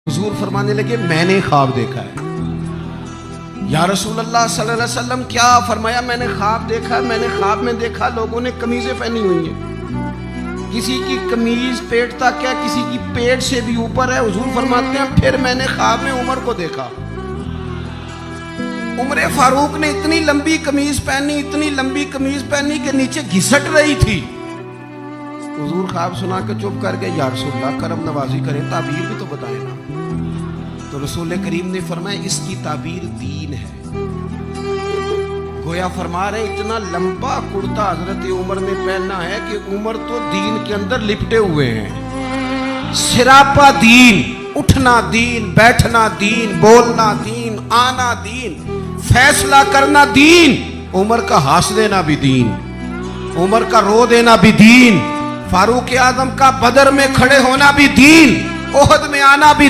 हुजूर फरमाने लगे मैंने ख्वाब देखा है। या रसूल अल्लाह सल्लल्लाहु अलैहि वसल्लम, क्या फरमाया? मैंने ख्वाब देखा। मैंने ख्वाब में देखा लोगों ने कमीजें पहनी हुई हैं, किसी की कमीज पेट तक है, किसी की पेट से भी ऊपर है। हुजूर फरमाते हैं फिर मैंने ख्वाब में उमर को देखा। उमर फारूक ने इतनी लंबी कमीज पहनी, इतनी लंबी कमीज पहनी कि नीचे घिसट रही थी। हुजूर ख्वाब सुना के चुप कर गए। या रसूल अल्लाह करम नवाजी करें, ताबीर भी तो बताए ना। तो रसूल करीम ने फरमाया इसकी ताबीर दीन है। गोया फरमा रहे इतना लंबा कुर्ता हजरत उमर ने पहना है कि उमर तो दीन के अंदर लिपटे हुए हैं। सिरापा दीन, उठना दीन, बैठना दीन, बोलना दीन, आना दीन, फैसला करना दीन। उमर का हंस देना भी दीन, उमर का रो देना भी दीन, फारूक आजम का बदर में खड़े होना भी दीन, ओहद में आना भी